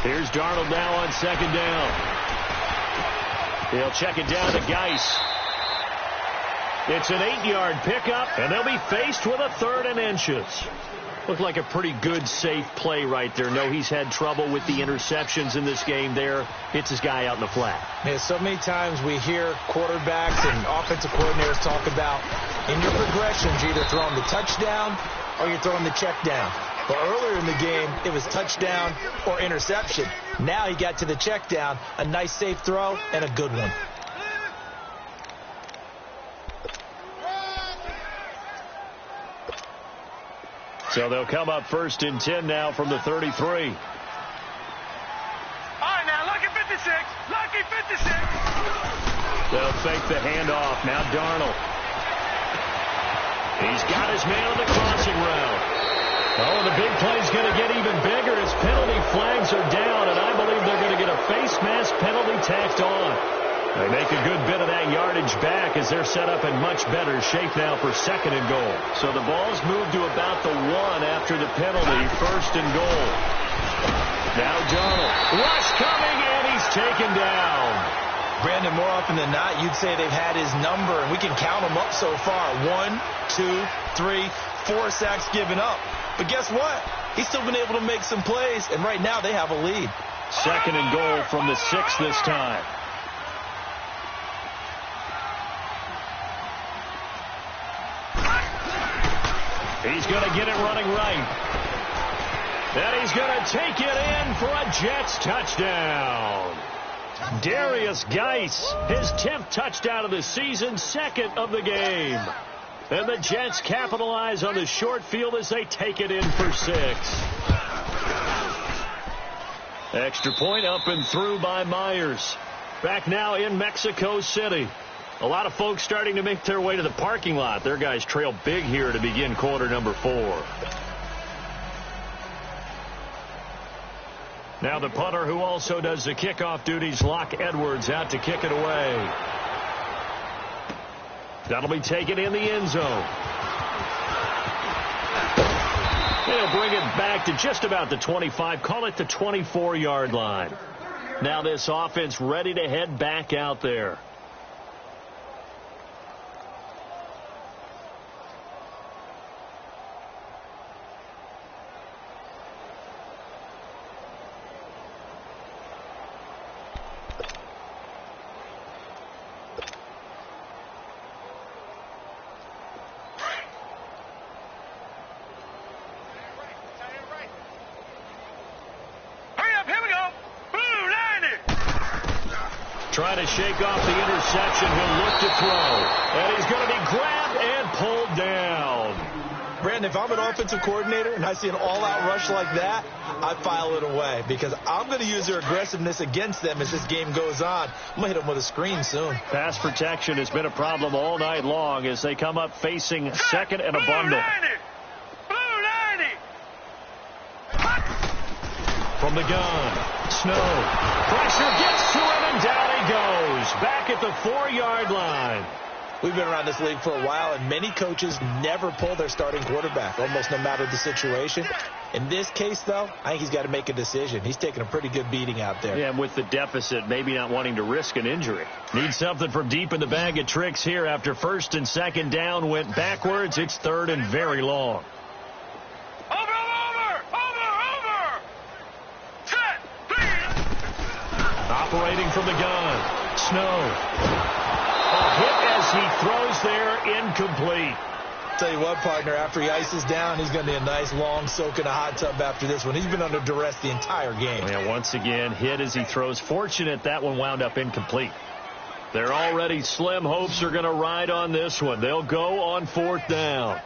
S2: Here's Darnold now on second down. He'll check it down to Geis. It's an 8-yard pickup, and they'll be faced with a 3rd and inches. Looked like a pretty good, safe play right there. No, he's had trouble with the interceptions in this game there. Hits his guy out in the flat.
S3: Yeah, so many times we hear quarterbacks and offensive coordinators talk about in your progressions, you're either throwing the touchdown or you're throwing the check down. But earlier in the game, it was touchdown or interception. Now he got to the check down, a nice safe throw, and a good one.
S2: So they'll come up 1st and 10 now from the 33.
S4: All right, now, lucky 56. Lucky 56.
S2: They'll fake the handoff. Now Darnold. He's got his man on the crossing route. Oh, and the big play's going to get even bigger as penalty flags are down, and I believe they're going to get a face mask penalty tacked on. They make a good bit of that yardage back as they're set up in much better shape now for 2nd and goal. So the ball's moved to about the 1 after the penalty, 1st and goal. Now Darnold. Rush coming, and he's taken down.
S3: Brandon, more often than not, you'd say they've had his number, and we can count them up so far. 1, 2, 3, 4 sacks given up. But guess what? He's still been able to make some plays, and right now they have a lead.
S2: 2nd and goal from the 6 this time. He's going to get it running right. And he's going to take it in for a Jets touchdown. Darius Geis, his 10th touchdown of the season, 2nd of the game. And the Jets capitalize on the short field as they take it in for 6. Extra point up and through by Myers. Back now in Mexico City. A lot of folks starting to make their way to the parking lot. Their guys trail big here to begin quarter number 4. Now the punter who also does the kickoff duties, Locke Edwards, out to kick it away. That'll be taken in the end zone. They'll bring it back to just about the 25, call it the 24-yard line. Now this offense ready to head back out there. Trying to shake off the interception. He'll look to throw. And he's going to be grabbed and pulled down.
S3: Brandon, if I'm an offensive coordinator and I see an all-out rush like that, I file it away because I'm going to use their aggressiveness against them as this game goes on. I'm going to hit them with a screen soon.
S2: Pass protection has been a problem all night long as they come up facing 2nd and a bundle. From the gun, Snow. Pressure gets to him, and down he goes. Back at the 4-yard line.
S3: We've been around this league for a while, and many coaches never pull their starting quarterback, almost no matter the situation. In this case, though, I think he's got to make a decision. He's taking a pretty good beating out there.
S2: Yeah, and with the deficit, maybe not wanting to risk an injury. Need something from deep in the bag of tricks here after 1st and 2nd down went backwards. It's 3rd and very long. Operating from the gun, Snow. A hit as he throws there, incomplete.
S3: Tell you what, partner, after he ices down, he's going to be a nice long soak in a hot tub after this one. He's been under duress the entire game.
S2: Yeah, once again, hit as he throws. Fortunate that one wound up incomplete. Their already slim hopes are going to ride on this one. They'll go on 4th down.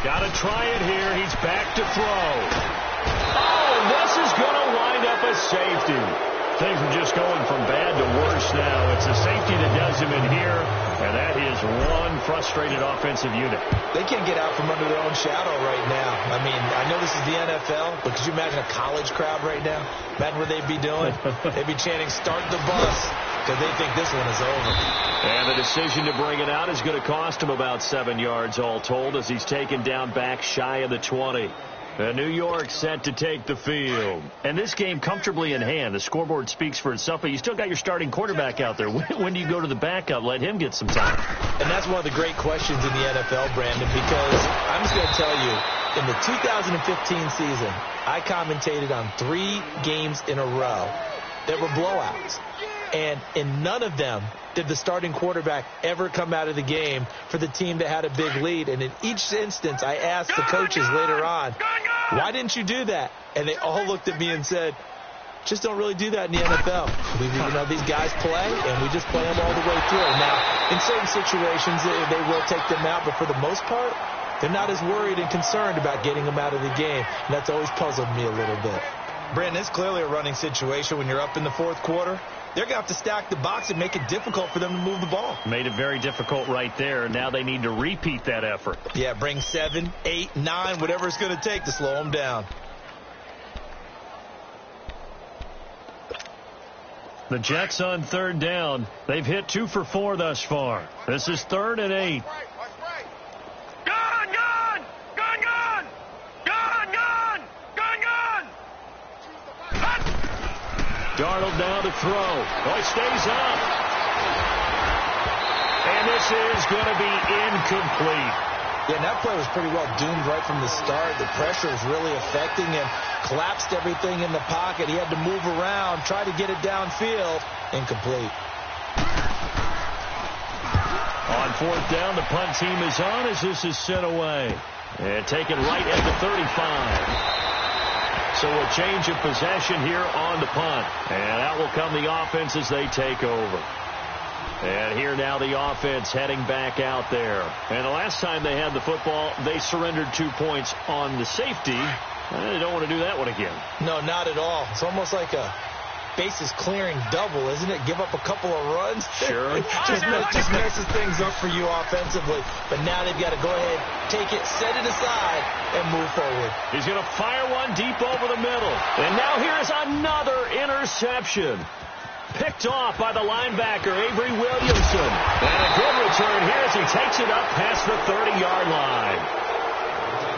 S2: Got to try it here. He's back to throw. Oh, this is going to wind up a safety. Things are just going from bad to worse now. It's a safety that does him in here, and that is one frustrated offensive unit.
S3: They can't get out from under their own shadow right now. I mean, I know this is the NFL, but could you imagine a college crowd right now? Imagine what they'd be doing. They'd be chanting, "Start the bus," because they think this one is over.
S2: And the decision to bring it out is going to cost him about 7 yards all told as he's taken down back shy of the 20. And New York set to take the field. And this game comfortably in hand. The scoreboard speaks for itself, but you still got your starting quarterback out there. When do you go to the backup? Let him get some time.
S3: And that's one of the great questions in the NFL, Brandon, because I'm just going to tell you, in the 2015 season, I commentated on 3 games in a row that were blowouts. And in none of them did the starting quarterback ever come out of the game for the team that had a big lead. And in each instance, I asked the coaches later on, why didn't you do that? And they all looked at me and said, just don't really do that in the NFL. These guys play, and we just play them all the way through. Now, in certain situations, they will take them out, but for the most part, they're not as worried and concerned about getting them out of the game. And that's always puzzled me a little bit. Brandon, it's clearly a running situation when you're up in the 4th quarter. They're going to have to stack the box and make it difficult for them to move the ball.
S2: Made it very difficult right there. Now they need to repeat that effort.
S3: Yeah, bring 7, 8, 9, whatever it's going to take to slow them down.
S2: The Jets on 3rd down. They've hit 2 for 4 thus far. This is 3rd and 8.
S4: Gun!
S2: Darnold now to throw. Oh, he stays up. And this is going to be incomplete.
S3: Yeah, and that play was pretty well doomed right from the start. The pressure was really affecting him. Collapsed everything in the pocket. He had to move around, try to get it downfield. Incomplete.
S2: On fourth down, the punt team is on as this is sent away. And taken right at the 35. So a change of possession here on the punt. And out will come the offense as they take over. And here now the offense heading back out there. And the last time they had the football, they surrendered 2 points on the safety. They don't want to do that one again.
S3: No, not at all. It's almost like a bases clearing double, isn't it? Give up a couple of runs.
S2: Sure.
S3: just messes things up for you offensively. But now they've got to go ahead, take it, set it aside, and move forward.
S2: He's going to fire one deep over the middle. And now here's another interception. Picked off by the linebacker, Avery Williamson. And a good return here as he takes it up past the 30-yard line.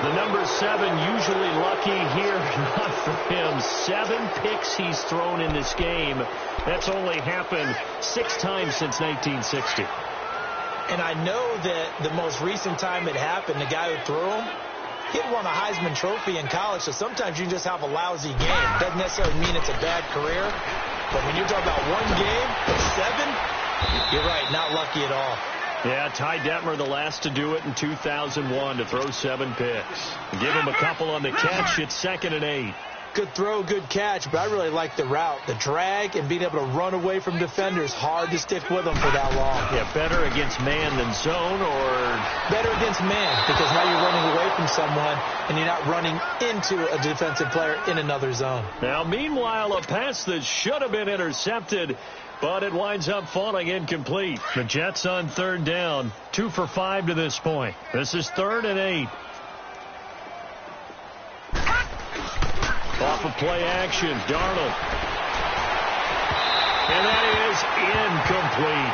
S2: The number 7 usually lucky here, not for him. 7 picks he's thrown in this game. That's only happened 6 times since 1960.
S3: And I know that the most recent time it happened, the guy who threw him, he won a Heisman Trophy in college, so sometimes you just have a lousy game. Doesn't necessarily mean it's a bad career. But when you're talking about one game for 7, you're right, not lucky at all.
S2: Yeah, Ty Detmer, the last to do it in 2001, to throw 7 picks. Give him a couple on the catch. It's 2nd and 8.
S3: Good throw, good catch, but I really like the route. The drag and being able to run away from defenders. Hard to stick with them for that long.
S2: Yeah, better against man than zone, or
S3: better against man, because now you're running away from someone and you're not running into a defensive player in another zone.
S2: Now, meanwhile, a pass that should have been intercepted, but it winds up falling incomplete. The Jets on 3rd down, 2 for 5 to this point. This is 3rd and 8. Off of play action, Darnold. And that is incomplete.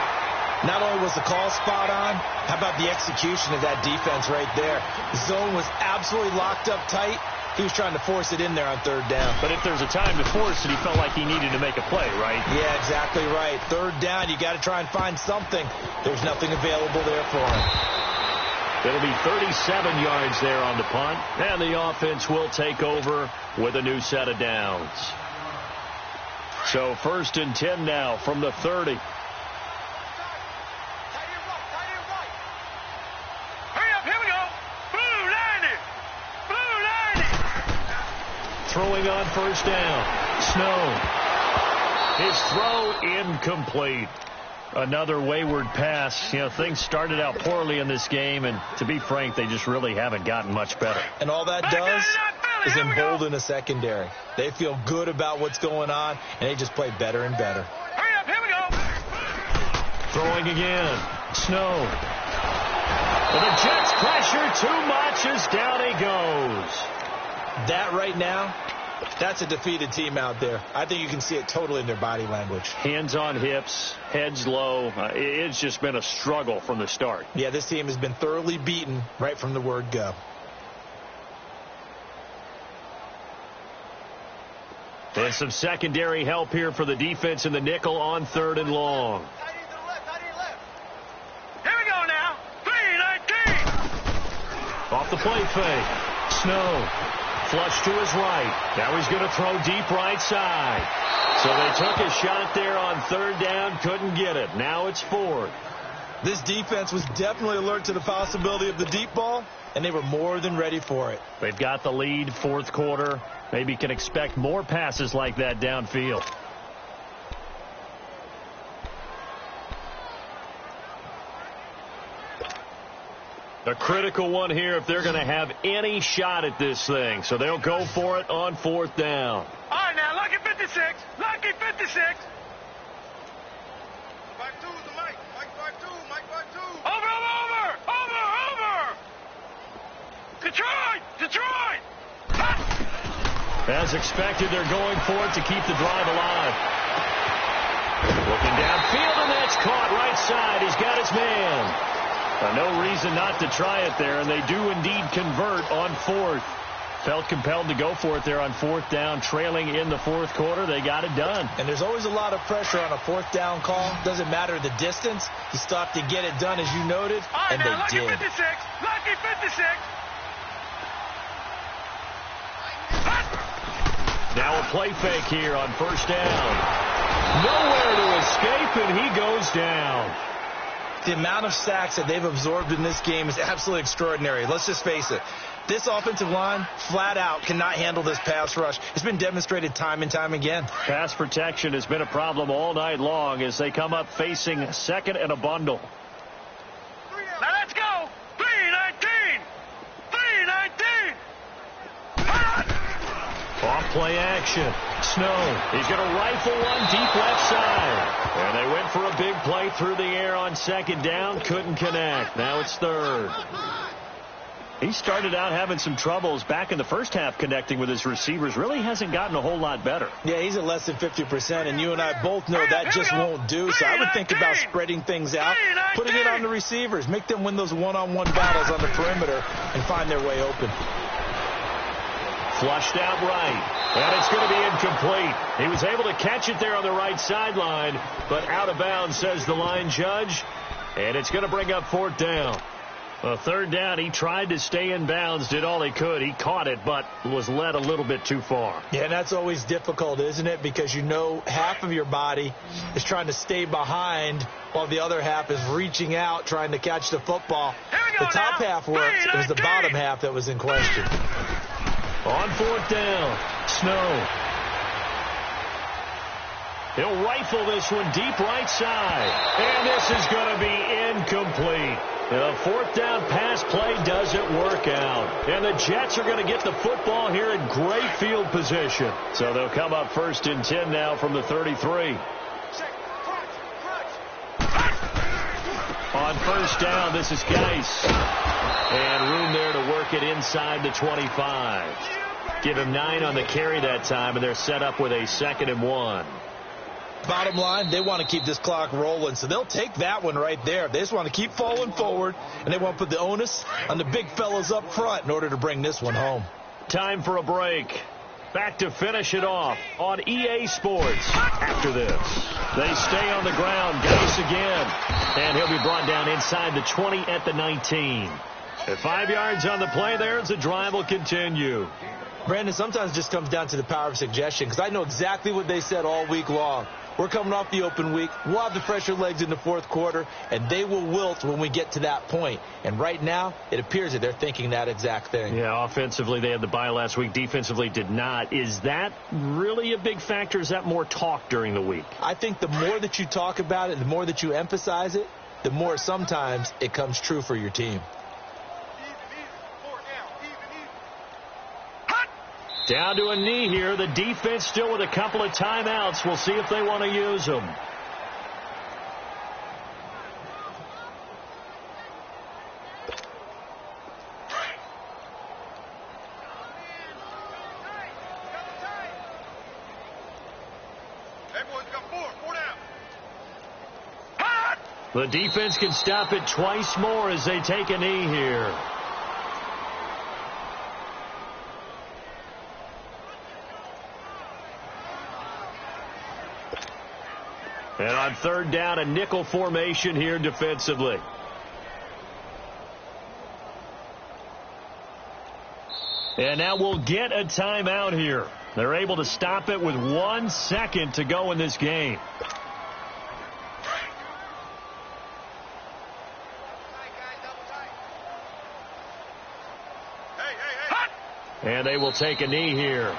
S3: Not only was the call spot on, how about the execution of that defense right there? The zone was absolutely locked up tight. He was trying to force it in there on 3rd down.
S2: But if there's a time to force it, he felt like he needed to make a play, right?
S3: Yeah, exactly right. 3rd down, you got to try and find something. There's nothing available there for him.
S2: It'll be 37 yards there on the punt, and the offense will take over with a new set of downs. So 1st and 10 now from the 30.
S4: Hurry up, here we go. Blue 90. Blue 90.
S2: Throwing on 1st down. Snow. His throw incomplete. Another wayward pass. You know, things started out poorly in this game, and to be frank, they just really haven't gotten much better.
S3: And all that does is embolden the secondary. They feel good about what's going on, and they just play better and better.
S4: Hurry up, here we go.
S2: Throwing again. Snow. Well, the Jets pressure too much as down he goes.
S3: That right now, that's a defeated team out there. I think you can see it totally in their body language.
S2: Hands on hips, heads low. It's just been a struggle from the start.
S3: Yeah, this team has been thoroughly beaten right from the word go.
S2: And some secondary help here for the defense in the nickel on 3rd and long.
S4: Here we go now. 3-19.
S2: Off the play fake. Snow. Flush to his right. Now he's going to throw deep right side. So they took a shot there on 3rd down. Couldn't get it. Now it's 4th.
S3: This defense was definitely alert to the possibility of the deep ball, and they were more than ready for it.
S2: They've got the lead, 4th quarter. Maybe can expect more passes like that downfield. A critical one here if they're going to have any shot at this thing. So they'll go for it on 4th down.
S4: All right, now, lucky 56. Lucky 56. Back 2 to Mike. Mike back 2. Mike back 2. Over. Detroit.
S2: As expected, they're going for it to keep the drive alive. Looking downfield, and that's caught right side. He's got his man. No reason not to try it there, and they do indeed convert on 4th. Felt compelled to go for it there on fourth down, trailing in the fourth quarter. They got it done.
S3: And there's always a lot of pressure on a fourth down call. Doesn't matter the distance. You stop to get it done, as you noted, and they
S4: lucky
S3: did.
S4: 56. Lucky 56.
S2: Now a play fake here on first down. Nowhere to escape, and he goes down.
S3: The amount of sacks that they've absorbed in this game is absolutely extraordinary. Let's just face it. This offensive line, flat out, cannot handle this pass rush. It's been demonstrated time and time again.
S2: Pass protection has been a problem all night long as they come up facing second and a bundle.
S4: Now let's go. 3-19. 3-19.
S2: Off play action. Snow. He's going to rifle one deep left side. And they went for a big play through the air on second down. Couldn't connect. Now it's third. He started out having some troubles back in the first half connecting with his receivers. Really hasn't gotten a whole lot better.
S3: Yeah, he's at less than 50%, and you and I both know that just won't do. So I would think about spreading things out, putting it on the receivers, make them win those one-on-one battles on the perimeter and find their way open.
S2: Flushed out right, and it's going to be incomplete. He was able to catch it there on the right sideline, but out of bounds, says the line judge, and it's going to bring up fourth down. Third down, he tried to stay in bounds, did all he could. He caught it, but was led a little bit too far.
S3: Yeah, and that's always difficult, isn't it? Because you know half of your body is trying to stay behind while the other half is reaching out, trying to catch the football. The top half worked. It was the bottom half that was in question.
S2: On fourth down, Snow. He'll rifle this one deep right side. And this is going to be incomplete. The fourth down pass play doesn't work out. And the Jets are going to get the football here in great field position. So they'll come up first and 10 now from the 33. On first down, this is Geis. And room there to work it inside the 25. Give him 9 on the carry that time, and they're set up with a 2nd and 1.
S3: Bottom line, they want to keep this clock rolling, so they'll take that one right there. They just want to keep falling forward, and they want to put the onus on the big fellas up front in order to bring this one home.
S2: Time for a break. Back to finish it off on EA Sports after this. They stay on the ground. Geis again. And he'll be brought down inside the 20 at the 19. At 5 yards on the play there as the drive will continue.
S3: Brandon, sometimes it just comes down to the power of suggestion, because I know exactly what they said all week long. We're coming off the open week. We'll have the fresher legs in the fourth quarter, and they will wilt when we get to that point. And right now, it appears that they're thinking that exact thing.
S2: Yeah, offensively, they had the bye last week. Defensively, did not. Is that really a big factor? Is that more talk during the week?
S3: I think the more that you talk about it, the more that you emphasize it, the more sometimes it comes true for your team.
S2: Down to a knee here. The defense still with a couple of timeouts. We'll see if they want to use them. The defense can stop it twice more as they take a knee here. And on third down, a nickel formation here defensively. And now we'll get a timeout here. They're able to stop it with 1 second to go in this game. And they will take a knee here.